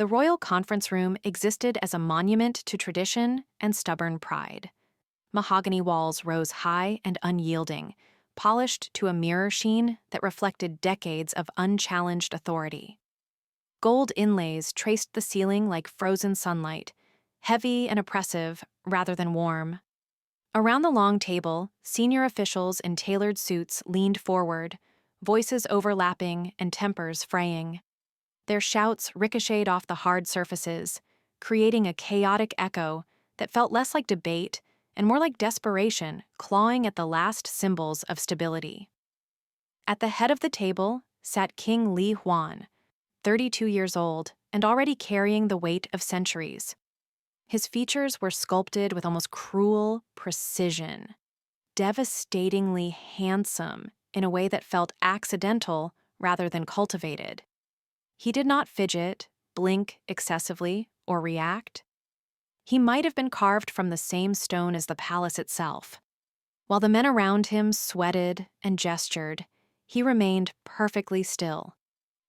The royal conference room existed as a monument to tradition and stubborn pride. Mahogany walls rose high and unyielding, polished to a mirror sheen that reflected decades of unchallenged authority. Gold inlays traced the ceiling like frozen sunlight, heavy and oppressive rather than warm. Around the long table, senior officials in tailored suits leaned forward, voices overlapping and tempers fraying. Their shouts ricocheted off the hard surfaces, creating a chaotic echo that felt less like debate and more like desperation clawing at the last symbols of stability. At the head of the table sat King Lee Hwon, 32 years old and already carrying the weight of centuries. His features were sculpted with almost cruel precision, devastatingly handsome in a way that felt accidental rather than cultivated. He did not fidget, blink excessively, or react. He might have been carved from the same stone as the palace itself. While the men around him sweated and gestured, he remained perfectly still,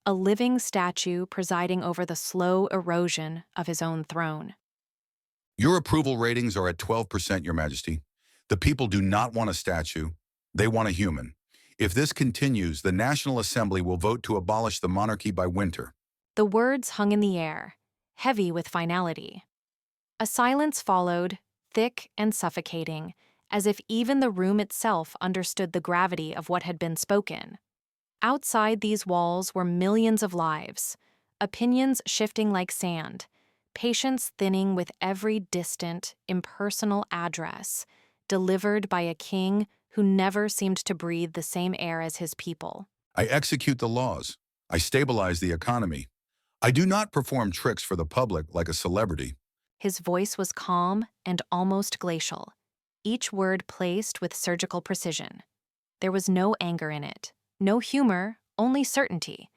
a living statue presiding over the slow erosion of his own throne. Your approval ratings are at 12%, Your Majesty. The people do not want a statue. They want a human. If this continues, the National Assembly will vote to abolish the monarchy by winter. The words hung in the air, heavy with finality. A silence followed, thick and suffocating, as if even the room itself understood the gravity of what had been spoken. Outside these walls were millions of lives, opinions shifting like sand, patience thinning with every distant, impersonal address, delivered by a king who never seemed to breathe the same air as his people. I execute the laws. I stabilize the economy. I do not perform tricks for the public like a celebrity. His voice was calm and almost glacial, each word placed with surgical precision. There was no anger in it, no humor, only certainty.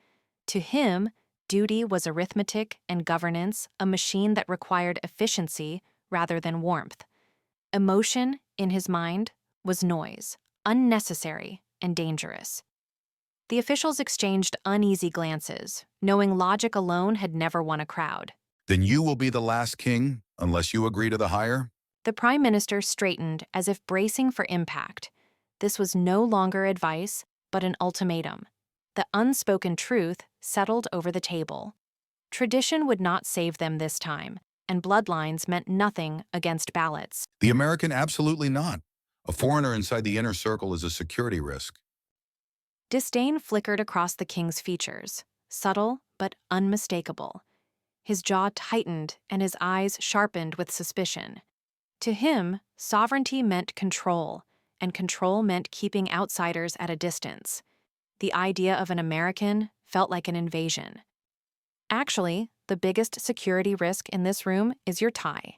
To him, duty was arithmetic and governance a machine that required efficiency rather than warmth. Emotion, in his mind, was noise, unnecessary and dangerous. The officials exchanged uneasy glances, knowing logic alone had never won a crowd. Then you will be the last king, unless you agree to the hire? The prime minister straightened as if bracing for impact. This was no longer advice, but an ultimatum. The unspoken truth settled over the table. Tradition would not save them this time, and bloodlines meant nothing against ballots. The American, absolutely not. A foreigner inside the inner circle is a security risk. Disdain flickered across the king's features, subtle but unmistakable. His jaw tightened and his eyes sharpened with suspicion. To him, sovereignty meant control, and control meant keeping outsiders at a distance. The idea of an American felt like an invasion. Actually, the biggest security risk in this room is your tie.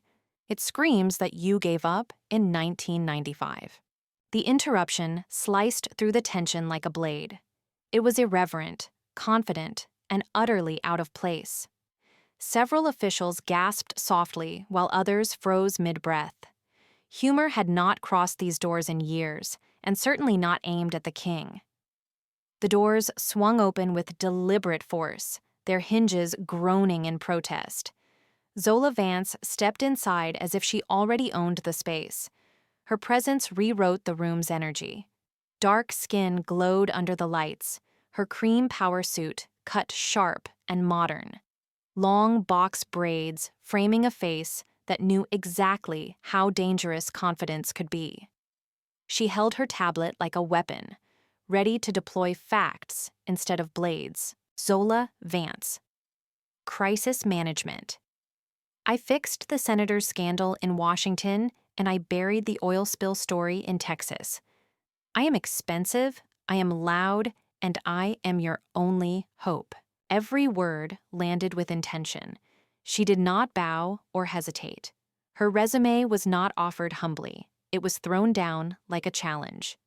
It screams that you gave up in 1995. The interruption sliced through the tension like a blade. It was irreverent, confident, and utterly out of place. Several officials gasped softly while others froze mid-breath. Humor had not crossed these doors in years, and certainly not aimed at the king. The doors swung open with deliberate force, their hinges groaning in protest. Zola Vance stepped inside as if she already owned the space. Her presence rewrote the room's energy. Dark skin glowed under the lights, her cream power suit cut sharp and modern. Long box braids framing a face that knew exactly how dangerous confidence could be. She held her tablet like a weapon, ready to deploy facts instead of blades. Zola Vance. Crisis management. I fixed the senator's scandal in Washington, and I buried the oil spill story in Texas. I am expensive, I am loud, and I am your only hope. Every word landed with intention. She did not bow or hesitate. Her resume was not offered humbly. It was thrown down like a challenge.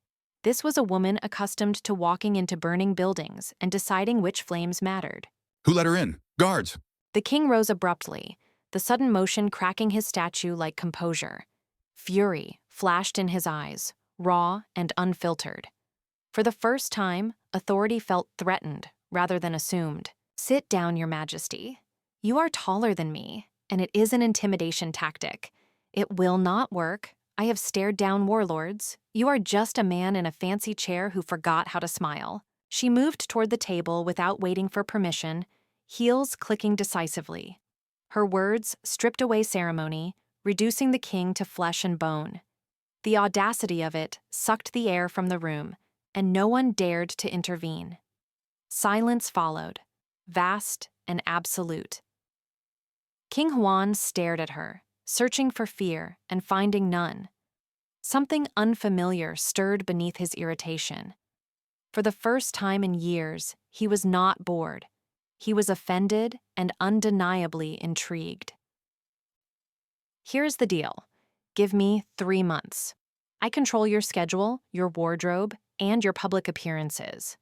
This was a woman accustomed to walking into burning buildings and deciding which flames mattered. Who let her in? Guards! The king rose abruptly, the sudden motion cracking his statue like composure. Fury flashed in his eyes, raw and unfiltered. For the first time, authority felt threatened rather than assumed. "Sit down, Your Majesty." You are taller than me, and it is an intimidation tactic. It will not work. I have stared down warlords. You are just a man in a fancy chair who forgot how to smile. She moved toward the table without waiting for permission, heels clicking decisively. Her words stripped away ceremony, reducing the king to flesh and bone. The audacity of it sucked the air from the room, and no one dared to intervene. Silence followed, vast and absolute. King Hwon stared at her, searching for fear and finding none. Something unfamiliar stirred beneath his irritation. For the first time in years, he was not bored. He was offended and undeniably intrigued. Here's the deal. Give me 3 months. I control your schedule, your wardrobe, and your public appearances.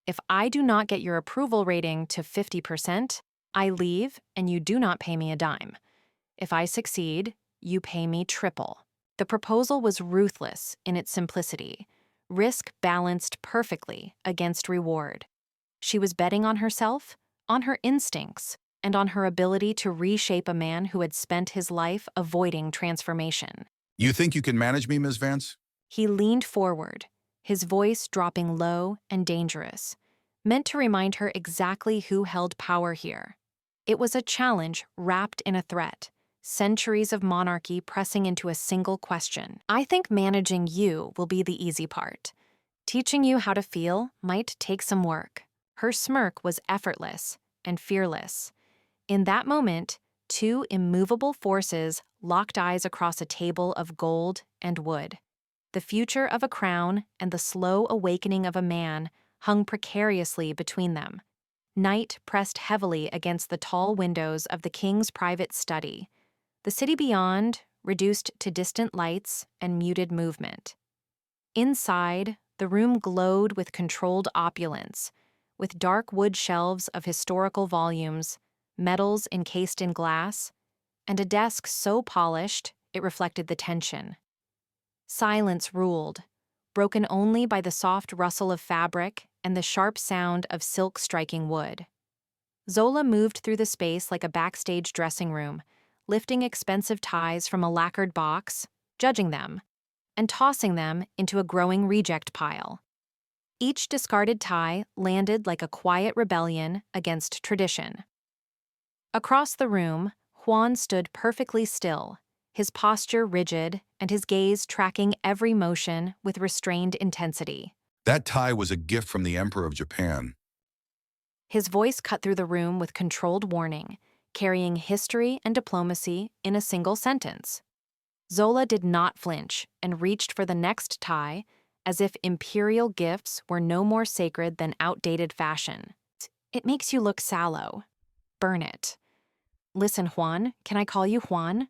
If I do not get your approval rating to 50%, I leave and you do not pay me a dime. If I succeed, you pay me triple. The proposal was ruthless in its simplicity, risk balanced perfectly against reward. She was betting on herself, on her instincts, and on her ability to reshape a man who had spent his life avoiding transformation. You think you can manage me, Ms. Vance? He leaned forward, his voice dropping low and dangerous, meant to remind her exactly who held power here. It was a challenge wrapped in a threat, centuries of monarchy pressing into a single question. I think managing you will be the easy part. Teaching you how to feel might take some work. Her smirk was effortless and fearless. In that moment, two immovable forces locked eyes across a table of gold and wood. The future of a crown and the slow awakening of a man hung precariously between them. Night pressed heavily against the tall windows of the king's private study. The city beyond reduced to distant lights and muted movement. Inside, the room glowed with controlled opulence, with dark wood shelves of historical volumes, medals encased in glass, and a desk so polished it reflected the tension. Silence ruled, broken only by the soft rustle of fabric and the sharp sound of silk striking wood. Zola moved through the space like a backstage dressing room, lifting expensive ties from a lacquered box, judging them, and tossing them into a growing reject pile. Each discarded tie landed like a quiet rebellion against tradition. Across the room, Hwon stood perfectly still, his posture rigid and his gaze tracking every motion with restrained intensity. That tie was a gift from the Emperor of Japan. His voice cut through the room with controlled warning, carrying history and diplomacy in a single sentence. Zola did not flinch and reached for the next tie, as if imperial gifts were no more sacred than outdated fashion. It makes you look sallow. Burn it. Listen, Hwon, can I call you Hwon?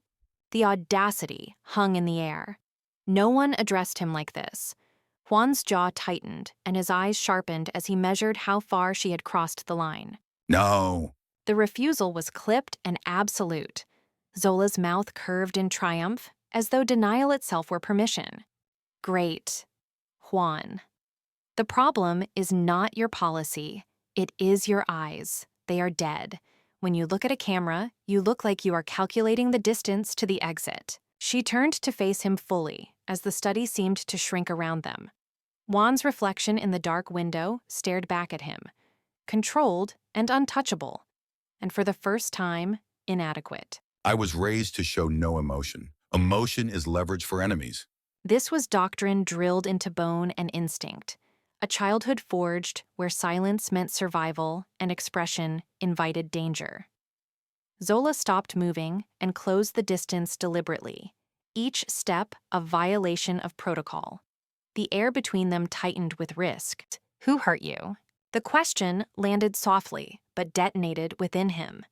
The audacity hung in the air. No one addressed him like this. Hwon's jaw tightened and his eyes sharpened as he measured how far she had crossed the line. No. The refusal was clipped and absolute. Zola's mouth curved in triumph, as though denial itself were permission. Great. Hwon. The problem is not your policy. It is your eyes. They are dead. When you look at a camera, you look like you are calculating the distance to the exit. She turned to face him fully, as the study seemed to shrink around them. Hwon's reflection in the dark window stared back at him, controlled and untouchable, and for the first time, inadequate. I was raised to show no emotion. Emotion is leverage for enemies. This was doctrine drilled into bone and instinct, a childhood forged where silence meant survival and expression invited danger. Zola stopped moving and closed the distance deliberately, each step a violation of protocol. The air between them tightened with risk. Who hurt you? The question landed softly, but detonated within him.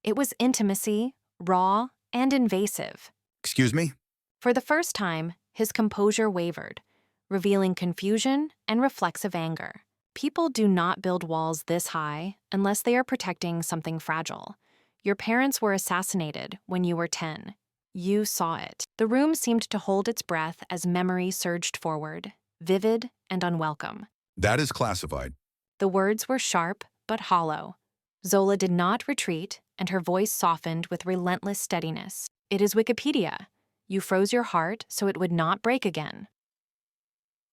It was intimacy, raw and invasive. Excuse me? For the first time, his composure wavered, revealing confusion and reflexive anger. People do not build walls this high unless they are protecting something fragile. Your parents were assassinated when you were 10. You saw it. The room seemed to hold its breath as memory surged forward, vivid and unwelcome. That is classified. The words were sharp but hollow. Zola did not retreat, and her voice softened with relentless steadiness. It is Wikipedia. You froze your heart so it would not break again.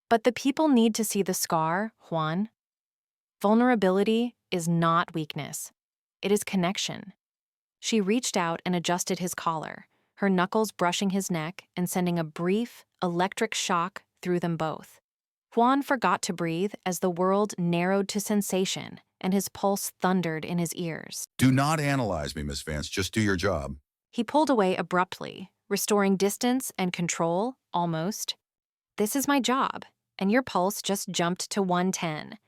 But the people need to see the scar, Hwon. Vulnerability is not weakness. It is connection. She reached out and adjusted his collar, her knuckles brushing his neck and sending a brief, electric shock through them both. Hwon forgot to breathe as the world narrowed to sensation and his pulse thundered in his ears. Do not analyze me, Miss Vance. Just do your job. He pulled away abruptly, restoring distance and control, almost. This is my job, and your pulse just jumped to 110.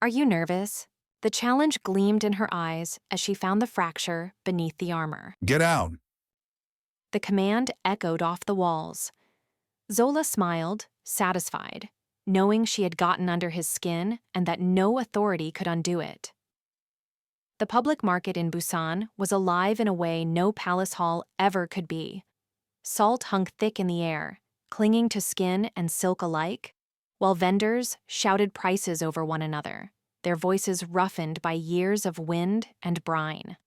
Are you nervous? The challenge gleamed in her eyes as she found the fracture beneath the armor. Get out. The command echoed off the walls. Zola smiled, satisfied, knowing she had gotten under his skin and that no authority could undo it. The public market in Busan was alive in a way no palace hall ever could be. Salt hung thick in the air, clinging to skin and silk alike, while vendors shouted prices over one another, their voices roughened by years of wind and brine.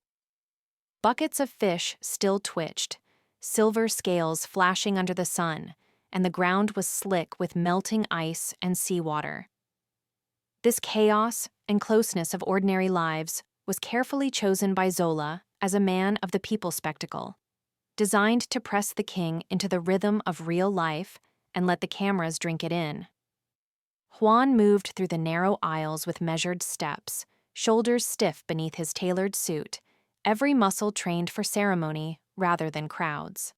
Buckets of fish still twitched, silver scales flashing under the sun, and the ground was slick with melting ice and seawater. This chaos and closeness of ordinary lives was carefully chosen by Zola as a man of the people spectacle, designed to press the king into the rhythm of real life and let the cameras drink it in. Hwon moved through the narrow aisles with measured steps, shoulders stiff beneath his tailored suit, every muscle trained for ceremony rather than crowds.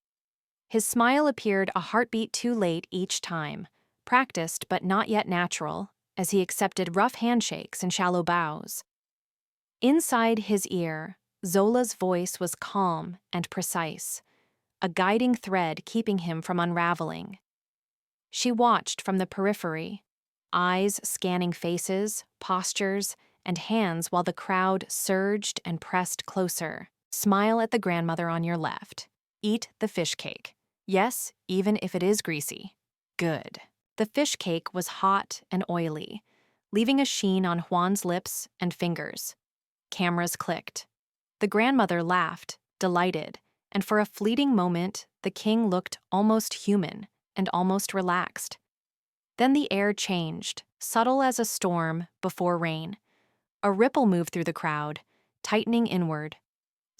His smile appeared a heartbeat too late each time, practiced but not yet natural, as he accepted rough handshakes and shallow bows. Inside his ear, Zola's voice was calm and precise, a guiding thread keeping him from unraveling. She watched from the periphery, eyes scanning faces, postures, and hands while the crowd surged and pressed closer. Smile at the grandmother on your left. Eat the fish cake. Yes, even if it is greasy. Good. The fish cake was hot and oily, leaving a sheen on Hwan's lips and fingers. Cameras clicked. The grandmother laughed, delighted, and for a fleeting moment, the king looked almost human and almost relaxed. Then the air changed, subtle as a storm before rain. A ripple moved through the crowd, tightening inward.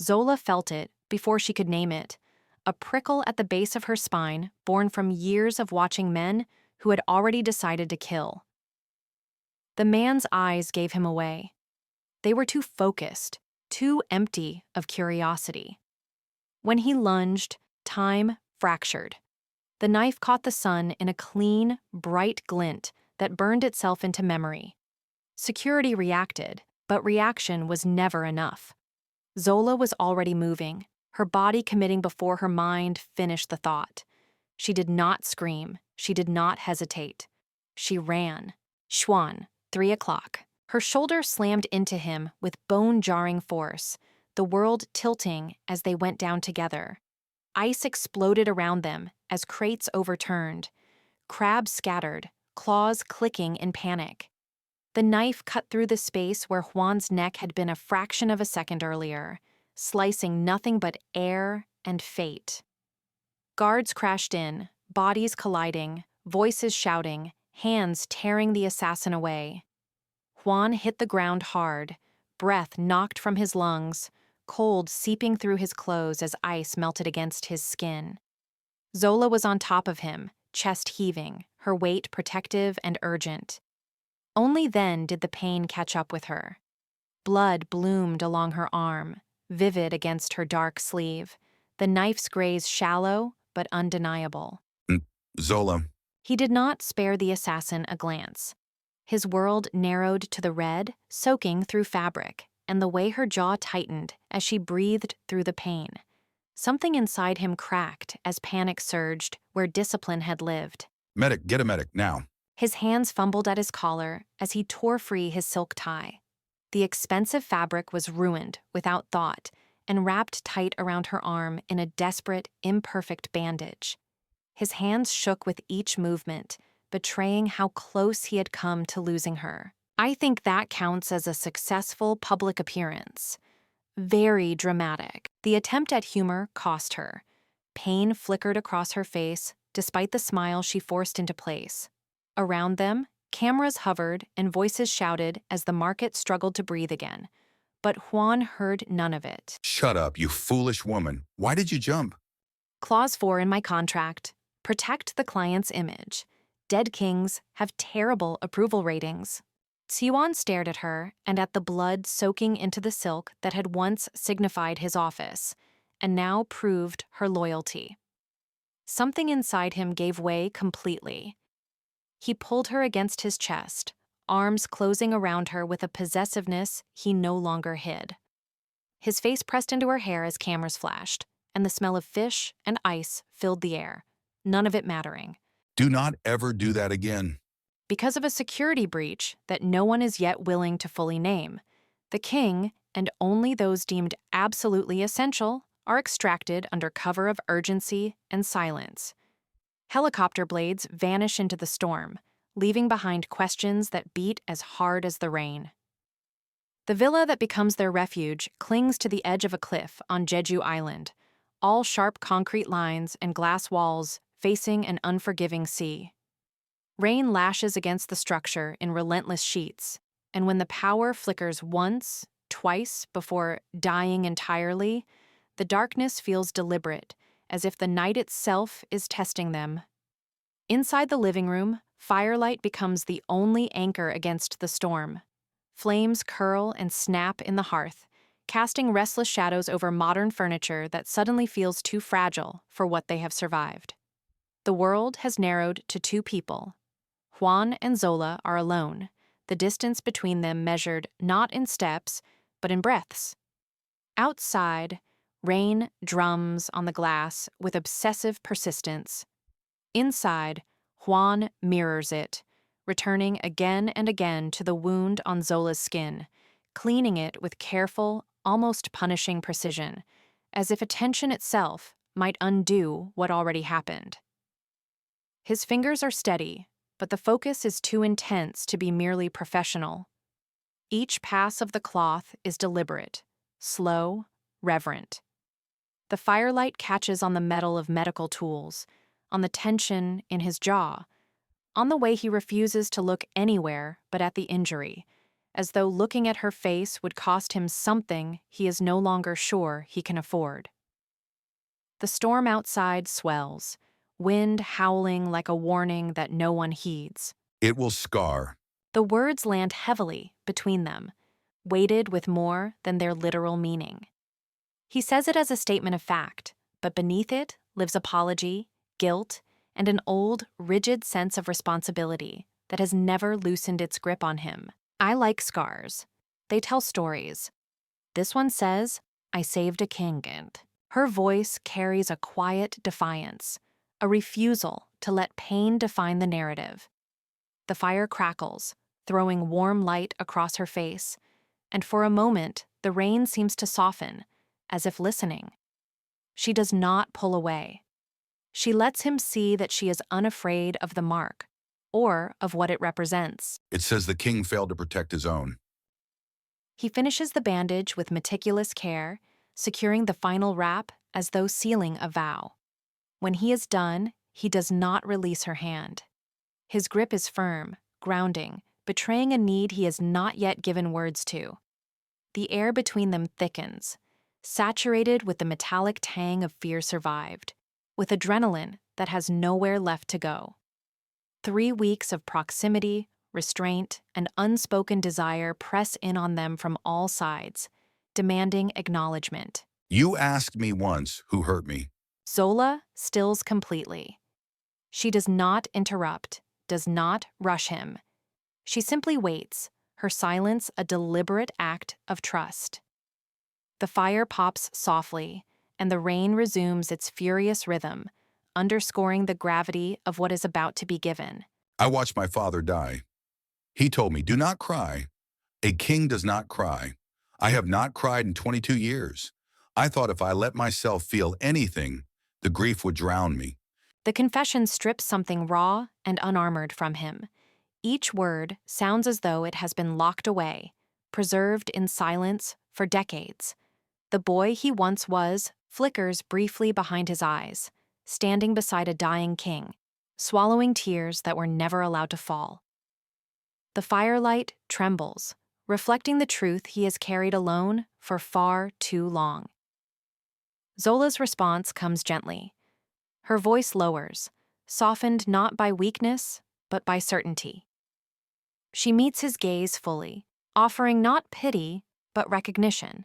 Zola felt it before she could name it, a prickle at the base of her spine born from years of watching men who had already decided to kill. The man's eyes gave him away. They were too focused, too empty of curiosity. When he lunged, time fractured. The knife caught the sun in a clean, bright glint that burned itself into memory. Security reacted, but reaction was never enough. Zola was already moving, her body committing before her mind finished the thought. She did not scream. She did not hesitate. She ran. Hwon, 3 o'clock. Her shoulder slammed into him with bone-jarring force, the world tilting as they went down together. Ice exploded around them as crates overturned. Crabs scattered, claws clicking in panic. The knife cut through the space where Hwan's neck had been a fraction of a second earlier, slicing nothing but air and fate. Guards crashed in, bodies colliding, voices shouting, hands tearing the assassin away. Hwon hit the ground hard, breath knocked from his lungs, cold seeping through his clothes as ice melted against his skin. Zola was on top of him, chest heaving, her weight protective and urgent. Only then did the pain catch up with her. Blood bloomed along her arm, vivid against her dark sleeve, the knife's graze shallow but undeniable. Zola. He did not spare the assassin a glance. His world narrowed to the red, soaking through fabric, and the way her jaw tightened as she breathed through the pain. Something inside him cracked as panic surged where discipline had lived. Medic, get a medic, now. His hands fumbled at his collar as he tore free his silk tie. The expensive fabric was ruined without thought and wrapped tight around her arm in a desperate, imperfect bandage. His hands shook with each movement, betraying how close he had come to losing her. I think that counts as a successful public appearance. very dramatic. The attempt at humor cost her. Pain flickered across her face, despite the smile she forced into place. Around them, cameras hovered and voices shouted as the market struggled to breathe again. But Hwon heard none of it. Shut up, you foolish woman. Why did you jump? Clause 4 in my contract: protect the client's image. Dead kings have terrible approval ratings. Siwon stared at her and at the blood soaking into the silk that had once signified his office, and now proved her loyalty. Something inside him gave way completely. He pulled her against his chest, arms closing around her with a possessiveness he no longer hid. His face pressed into her hair as cameras flashed, and the smell of fish and ice filled the air, none of it mattering. Do not ever do that again. Because of a security breach that no one is yet willing to fully name, the king, and only those deemed absolutely essential, are extracted under cover of urgency and silence. Helicopter blades vanish into the storm, leaving behind questions that beat as hard as the rain. The villa that becomes their refuge clings to the edge of a cliff on Jeju Island, all sharp concrete lines and glass walls facing an unforgiving sea. Rain lashes against the structure in relentless sheets, and when the power flickers once, twice before dying entirely, the darkness feels deliberate, as if the night itself is testing them. Inside the living room, firelight becomes the only anchor against the storm. Flames curl and snap in the hearth, casting restless shadows over modern furniture that suddenly feels too fragile for what they have survived. The world has narrowed to two people. Hwon and Zola are alone, the distance between them measured not in steps, but in breaths. Outside, rain drums on the glass with obsessive persistence. Inside, Hwon mirrors it, returning again and again to the wound on Zola's skin, cleaning it with careful, almost punishing precision, as if attention itself might undo what already happened. His fingers are steady, but the focus is too intense to be merely professional. Each pass of the cloth is deliberate, slow, reverent. The firelight catches on the metal of medical tools, on the tension in his jaw, on the way he refuses to look anywhere but at the injury, as though looking at her face would cost him something he is no longer sure he can afford. The storm outside swells, wind howling like a warning that no one heeds. It will scar. The words land heavily between them, weighted with more than their literal meaning. He says it as a statement of fact, but beneath it lives apology, guilt, and an old, rigid sense of responsibility that has never loosened its grip on him. I like scars. They tell stories. This one says, "I saved a king," and her voice carries a quiet defiance, a refusal to let pain define the narrative. The fire crackles, throwing warm light across her face, and for a moment the rain seems to soften, as if listening. She does not pull away. She lets him see that she is unafraid of the mark, or of what it represents. It says the king failed to protect his own. He finishes the bandage with meticulous care, securing the final wrap as though sealing a vow. When he is done, he does not release her hand. His grip is firm, grounding, betraying a need he has not yet given words to. The air between them thickens, saturated with the metallic tang of fear survived, with adrenaline that has nowhere left to go. 3 weeks of proximity, restraint, and unspoken desire press in on them from all sides, demanding acknowledgement. You asked me once who hurt me. Zola stills completely. She does not interrupt, does not rush him. She simply waits, her silence a deliberate act of trust. The fire pops softly, and the rain resumes its furious rhythm, underscoring the gravity of what is about to be given. I watched my father die. He told me, do not cry. A king does not cry. I have not cried in 22 years. I thought if I let myself feel anything, the grief would drown me. The confession strips something raw and unarmored from him. Each word sounds as though it has been locked away, preserved in silence for decades. The boy he once was flickers briefly behind his eyes, standing beside a dying king, swallowing tears that were never allowed to fall. The firelight trembles, reflecting the truth he has carried alone for far too long. Zola's response comes gently. Her voice lowers, softened not by weakness, but by certainty. She meets his gaze fully, offering not pity, but recognition.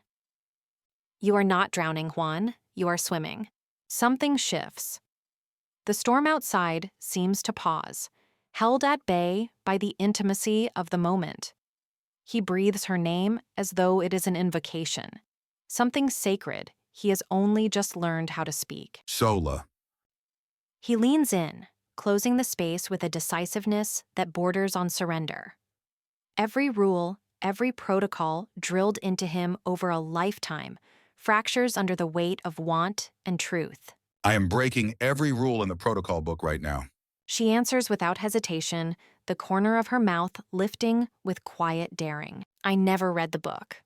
You are not drowning, Hwon. You are swimming. Something shifts. The storm outside seems to pause, held at bay by the intimacy of the moment. He breathes her name as though it is an invocation, something sacred he has only just learned how to speak. Zola. He leans in, closing the space with a decisiveness that borders on surrender. Every rule, every protocol drilled into him over a lifetime fractures under the weight of want and truth. I am breaking every rule in the protocol book right now. She answers without hesitation, the corner of her mouth lifting with quiet daring. I never read the book.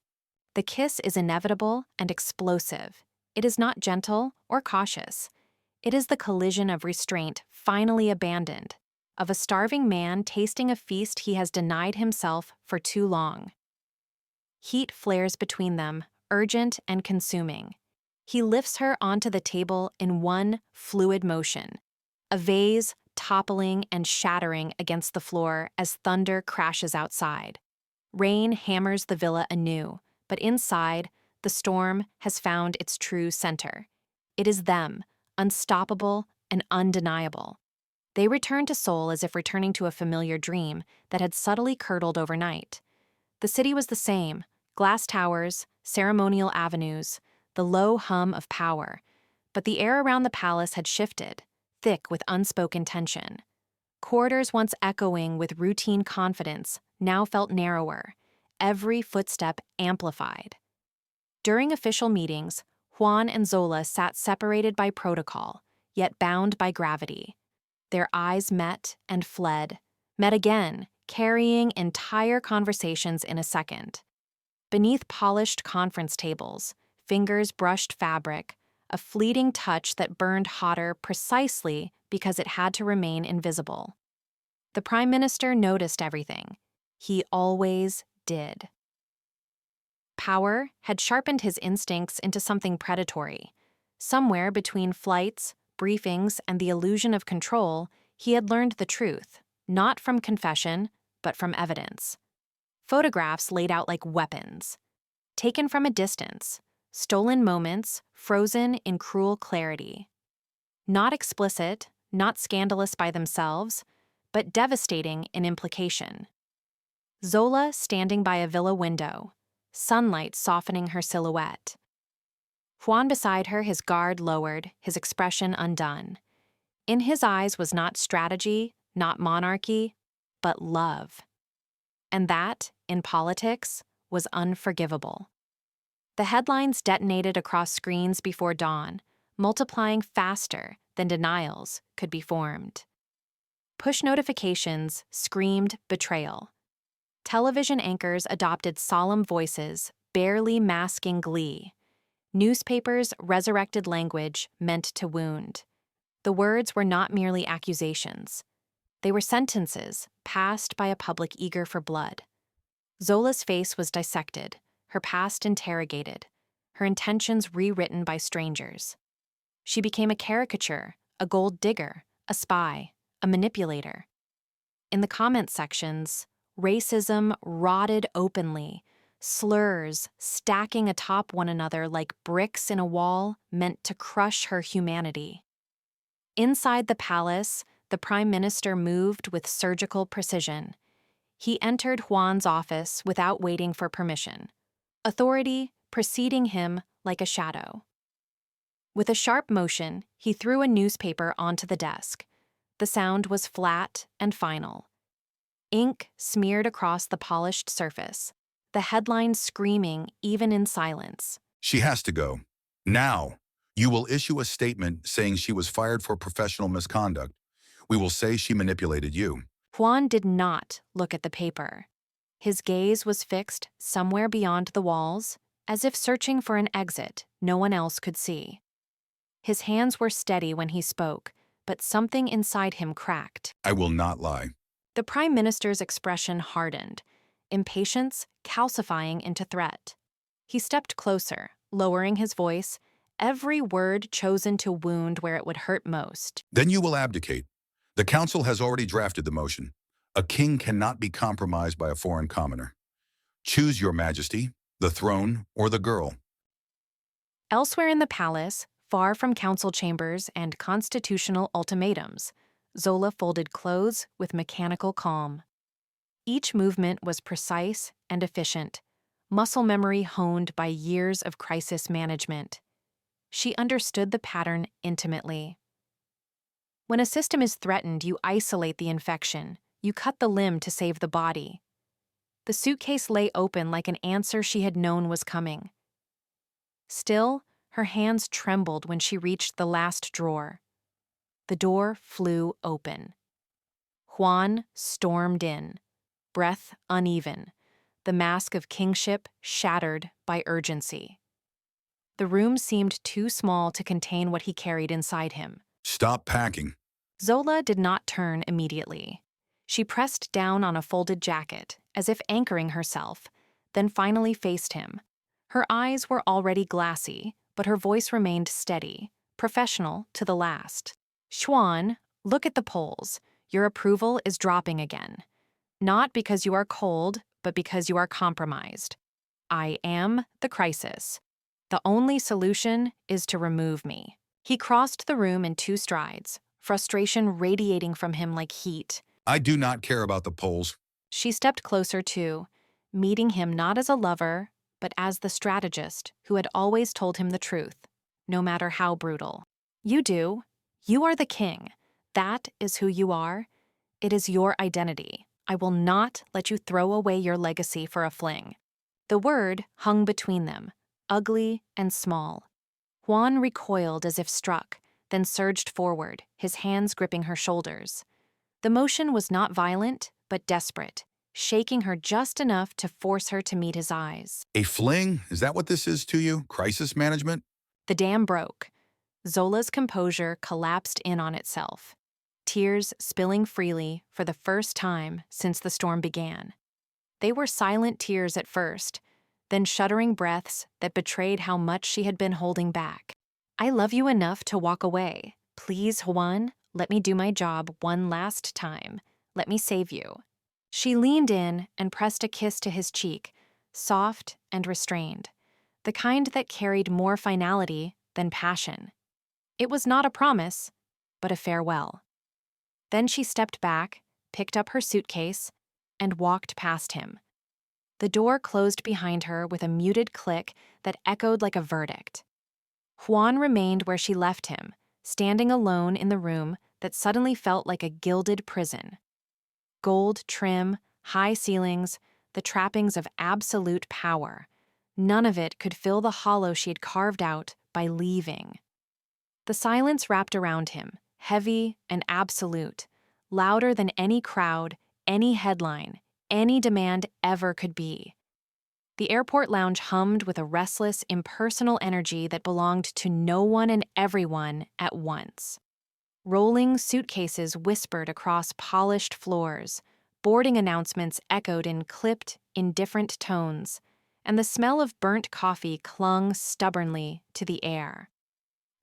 The kiss is inevitable and explosive. It is not gentle or cautious. It is the collision of restraint finally abandoned, of a starving man tasting a feast he has denied himself for too long. Heat flares between them, urgent and consuming. He lifts her onto the table in one fluid motion, a vase toppling and shattering against the floor as thunder crashes outside. Rain hammers the villa anew, but inside, the storm has found its true center. It is them, unstoppable and undeniable. They return to Seoul as if returning to a familiar dream that had subtly curdled overnight. The city was the same: glass towers, ceremonial avenues, the low hum of power. But the air around the palace had shifted, thick with unspoken tension. Corridors once echoing with routine confidence now felt narrower, every footstep amplified. During official meetings, Hwon and Zola sat separated by protocol, yet bound by gravity. Their eyes met and fled, met again, carrying entire conversations in a second. Beneath polished conference tables, fingers brushed fabric, a fleeting touch that burned hotter precisely because it had to remain invisible. The Prime Minister noticed everything. He always did. Power had sharpened his instincts into something predatory. Somewhere between flights, briefings, and the illusion of control, he had learned the truth, not from confession, but from evidence. Photographs laid out like weapons, taken from a distance, stolen moments frozen in cruel clarity. Not explicit, not scandalous by themselves, but devastating in implication. Zola standing by a villa window, sunlight softening her silhouette. Hwon beside her, his guard lowered, his expression undone. In his eyes was not strategy, not monarchy, but love. And that, in politics, was unforgivable. The headlines detonated across screens before dawn, multiplying faster than denials could be formed. Push notifications screamed betrayal. Television anchors adopted solemn voices, barely masking glee. Newspapers resurrected language meant to wound. The words were not merely accusations. They were sentences passed by a public eager for blood. Zola's face was dissected, her past interrogated, her intentions rewritten by strangers. She became a caricature, a gold digger, a spy, a manipulator. In the comment sections, racism rotted openly, slurs stacking atop one another like bricks in a wall meant to crush her humanity. Inside the palace, the Prime Minister moved with surgical precision. He entered Hwon's office without waiting for permission, authority preceding him like a shadow. With a sharp motion, he threw a newspaper onto the desk. The sound was flat and final. Ink smeared across the polished surface, the headline screaming even in silence. She has to go. Now. You will issue a statement saying she was fired for professional misconduct. We will say she manipulated you. Hwon did not look at the paper. His gaze was fixed somewhere beyond the walls, as if searching for an exit no one else could see. His hands were steady when he spoke, but something inside him cracked. I will not lie. The Prime Minister's expression hardened, impatience calcifying into threat. He stepped closer, lowering his voice, every word chosen to wound where it would hurt most. Then you will abdicate. The council has already drafted the motion. A king cannot be compromised by a foreign commoner. Choose your majesty, the throne, or the girl. Elsewhere in the palace, far from council chambers and constitutional ultimatums, Zola folded clothes with mechanical calm. Each movement was precise and efficient, muscle memory honed by years of crisis management. She understood the pattern intimately. When a system is threatened, you isolate the infection. You cut the limb to save the body. The suitcase lay open like an answer she had known was coming. Still, her hands trembled when she reached the last drawer. The door flew open. Hwon stormed in, breath uneven, the mask of kingship shattered by urgency. The room seemed too small to contain what he carried inside him. Stop packing. Zola did not turn immediately. She pressed down on a folded jacket, as if anchoring herself, then finally faced him. Her eyes were already glassy, but her voice remained steady, professional to the last. Hwon, look at the polls. Your approval is dropping again. Not because you are cold, but because you are compromised. I am the crisis. The only solution is to remove me. He crossed the room in 2 strides, frustration radiating from him like heat. I do not care about the polls. She stepped closer too, meeting him not as a lover, but as the strategist who had always told him the truth, no matter how brutal. You do. You are the king. That is who you are. It is your identity. I will not let you throw away your legacy for a fling. The word hung between them, ugly and small. Hwon recoiled as if struck, then surged forward, his hands gripping her shoulders. The motion was not violent, but desperate, shaking her just enough to force her to meet his eyes. A fling? Is that what this is to you? Crisis management? The dam broke. Zola's composure collapsed in on itself, tears spilling freely for the first time since the storm began. They were silent tears at first, then shuddering breaths that betrayed how much she had been holding back. I love you enough to walk away. Please, Hwon, let me do my job one last time. Let me save you. She leaned in and pressed a kiss to his cheek, soft and restrained, the kind that carried more finality than passion. It was not a promise, but a farewell. Then she stepped back, picked up her suitcase, and walked past him. The door closed behind her with a muted click that echoed like a verdict. Hwon remained where she left him, standing alone in the room that suddenly felt like a gilded prison. Gold trim, high ceilings, the trappings of absolute power. None of it could fill the hollow she had carved out by leaving. The silence wrapped around him, heavy and absolute, louder than any crowd, any headline, any demand ever could be. The airport lounge hummed with a restless, impersonal energy that belonged to no one and everyone at once. Rolling suitcases whispered across polished floors, boarding announcements echoed in clipped, indifferent tones, and the smell of burnt coffee clung stubbornly to the air.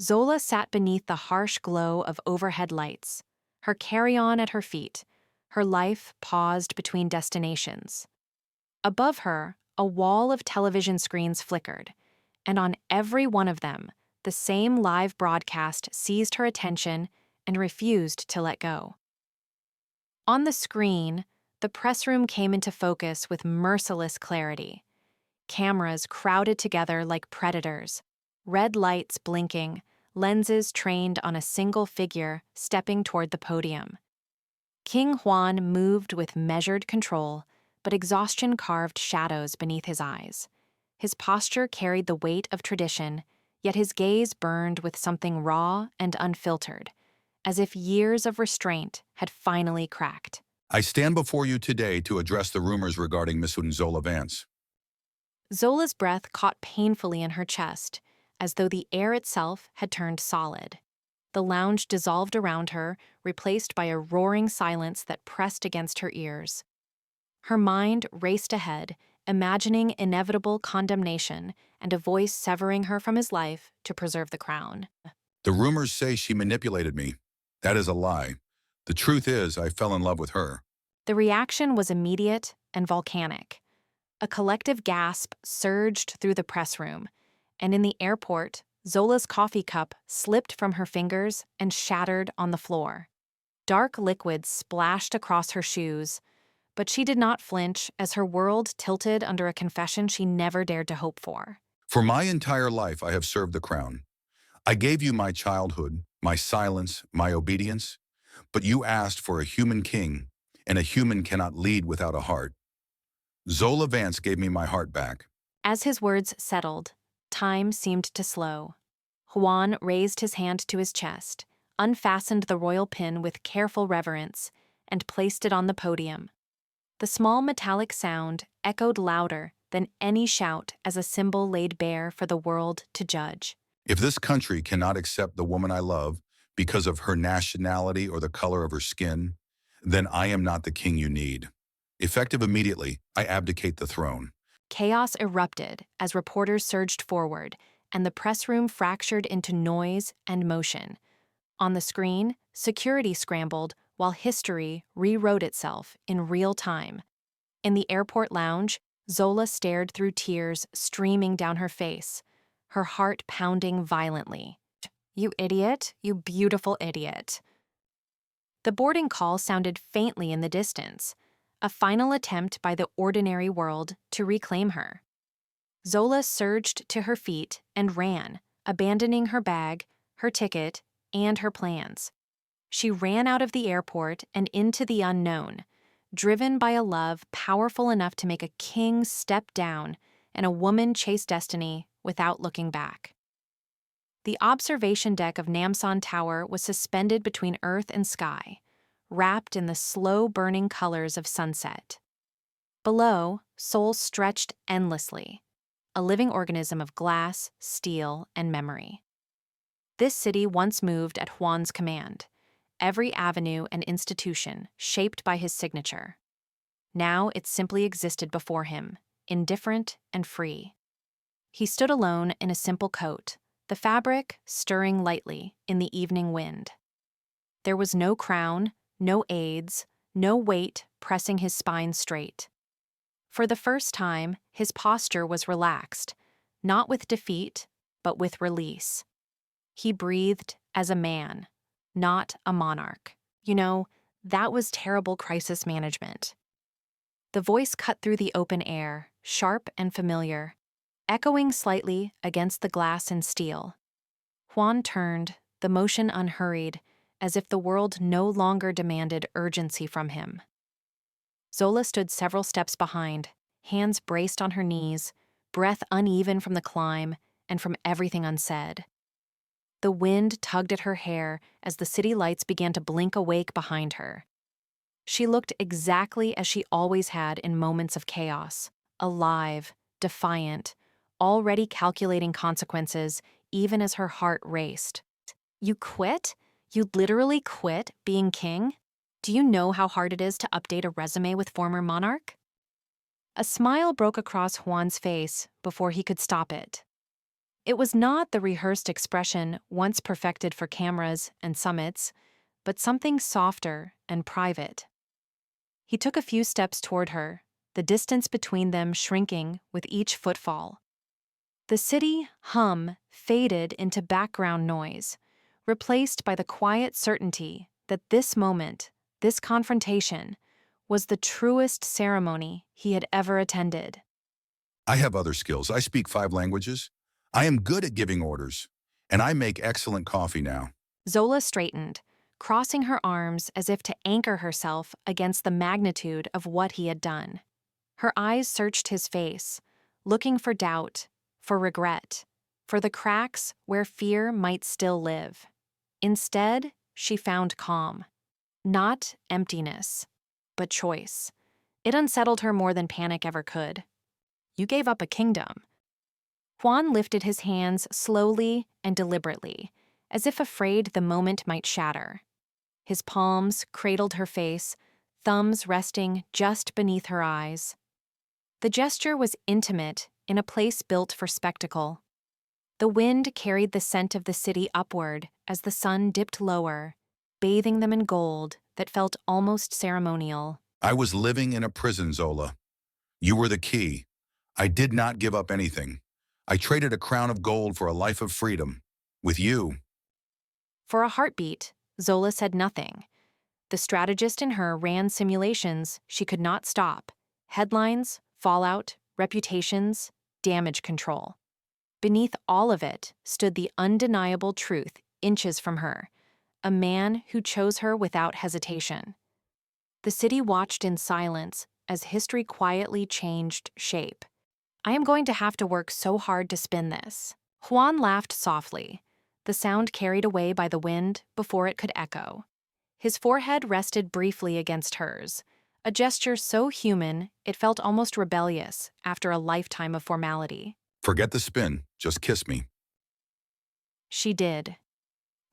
Zola sat beneath the harsh glow of overhead lights, her carry-on at her feet, her life paused between destinations. Above her, a wall of television screens flickered, and on every one of them, the same live broadcast seized her attention and refused to let go. On the screen, the press room came into focus with merciless clarity. Cameras crowded together like predators, red lights blinking, lenses trained on a single figure stepping toward the podium. King Hwon moved with measured control, but exhaustion carved shadows beneath his eyes. His posture carried the weight of tradition, yet his gaze burned with something raw and unfiltered, as if years of restraint had finally cracked. I stand before you today to address the rumors regarding Miss Zola Vance. Zola's breath caught painfully in her chest, as though the air itself had turned solid. The lounge dissolved around her, replaced by a roaring silence that pressed against her ears. Her mind raced ahead, imagining inevitable condemnation and a voice severing her from his life to preserve the crown. The rumors say she manipulated me. That is a lie. The truth is, I fell in love with her. The reaction was immediate and volcanic. A collective gasp surged through the press room, and in the airport, Zola's coffee cup slipped from her fingers and shattered on the floor. Dark liquid splashed across her shoes, but she did not flinch as her world tilted under a confession she never dared to hope for. For my entire life, I have served the crown. I gave you my childhood, my silence, my obedience, but you asked for a human king, and a human cannot lead without a heart. Zola Vance gave me my heart back. As his words settled, time seemed to slow. Hwon raised his hand to his chest, unfastened the royal pin with careful reverence, and placed it on the podium. The small metallic sound echoed louder than any shout as a symbol laid bare for the world to judge. If this country cannot accept the woman I love because of her nationality or the color of her skin, then I am not the king you need. Effective immediately, I abdicate the throne. Chaos erupted as reporters surged forward, and the press room fractured into noise and motion. On the screen, security scrambled while history rewrote itself in real time. In the airport lounge, Zola stared through tears streaming down her face, her heart pounding violently. "You idiot, you beautiful idiot." The boarding call sounded faintly in the distance, a final attempt by the ordinary world to reclaim her. Zola surged to her feet and ran, abandoning her bag, her ticket, and her plans. She ran out of the airport and into the unknown, driven by a love powerful enough to make a king step down and a woman chase destiny without looking back. The observation deck of Namsan Tower was suspended between earth and sky, wrapped in the slow-burning colors of sunset. Below, Seoul stretched endlessly, a living organism of glass, steel, and memory. This city once moved at Hwon's command, every avenue and institution shaped by his signature. Now it simply existed before him, indifferent and free. He stood alone in a simple coat, the fabric stirring lightly in the evening wind. There was no crown, no aids, no weight pressing his spine straight. For the first time, his posture was relaxed, not with defeat, but with release. He breathed as a man, not a monarch. You know, that was terrible crisis management. The voice cut through the open air, sharp and familiar, echoing slightly against the glass and steel. Hwon turned, the motion unhurried, as if the world no longer demanded urgency from him. Zola stood several steps behind, hands braced on her knees, breath uneven from the climb and from everything unsaid. The wind tugged at her hair as the city lights began to blink awake behind her. She looked exactly as she always had in moments of chaos, alive, defiant, already calculating consequences even as her heart raced. "You quit? You literally quit being king? Do you know how hard it is to update a resume with former monarch?" A smile broke across Hwon's face before he could stop it. It was not the rehearsed expression once perfected for cameras and summits, but something softer and private. He took a few steps toward her, the distance between them shrinking with each footfall. The city hum faded into background noise, replaced by the quiet certainty that this moment, this confrontation, was the truest ceremony he had ever attended. I have other skills. I speak 5 languages. I am good at giving orders, and I make excellent coffee now. Zola straightened, crossing her arms as if to anchor herself against the magnitude of what he had done. Her eyes searched his face, looking for doubt, for regret, for the cracks where fear might still live. Instead, she found calm. Not emptiness, but choice. It unsettled her more than panic ever could. You gave up a kingdom. Hwon lifted his hands slowly and deliberately, as if afraid the moment might shatter. His palms cradled her face, thumbs resting just beneath her eyes. The gesture was intimate in a place built for spectacle. The wind carried the scent of the city upward as the sun dipped lower, bathing them in gold that felt almost ceremonial. I was living in a prison, Zola. You were the key. I did not give up anything. I traded a crown of gold for a life of freedom. With you. For a heartbeat, Zola said nothing. The strategist in her ran simulations she could not stop. Headlines, fallout, reputations, damage control. Beneath all of it stood the undeniable truth inches from her, a man who chose her without hesitation. The city watched in silence as history quietly changed shape. I am going to have to work so hard to spin this. Hwon laughed softly, the sound carried away by the wind before it could echo. His forehead rested briefly against hers, a gesture so human it felt almost rebellious after a lifetime of formality. Forget the spin. Just kiss me. She did.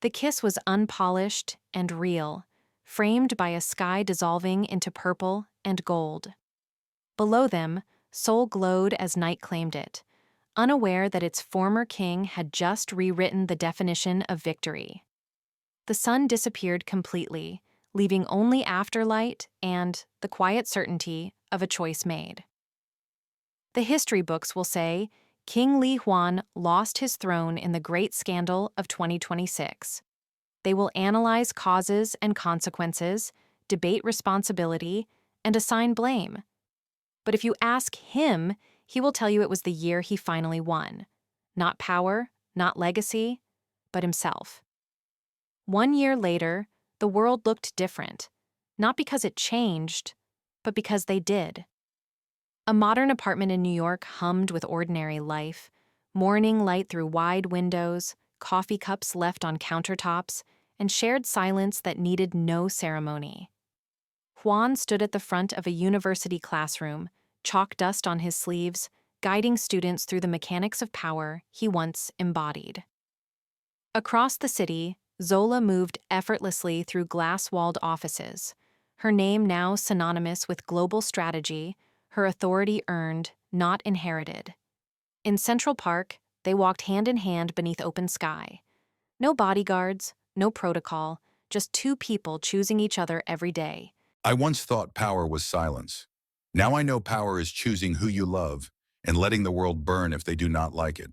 The kiss was unpolished and real, framed by a sky dissolving into purple and gold. Below them, Seoul glowed as night claimed it, unaware that its former king had just rewritten the definition of victory. The sun disappeared completely, leaving only afterlight and the quiet certainty of a choice made. The history books will say King Lee Hwon lost his throne in the great scandal of 2026. They will analyze causes and consequences, debate responsibility, and assign blame. But if you ask him, he will tell you it was the year he finally won. Not power, not legacy, but himself. 1 year later, the world looked different, not because it changed, but because they did. A modern apartment in New York hummed with ordinary life, morning light through wide windows, coffee cups left on countertops, and shared silence that needed no ceremony. Hwon stood at the front of a university classroom, chalk dust on his sleeves, guiding students through the mechanics of power he once embodied. Across the city, Zola moved effortlessly through glass-walled offices, her name now synonymous with global strategy, her authority earned, not inherited. In Central Park, they walked hand in hand beneath open sky. No bodyguards, no protocol, just two people choosing each other every day. I once thought power was silence. Now I know power is choosing who you love and letting the world burn if they do not like it.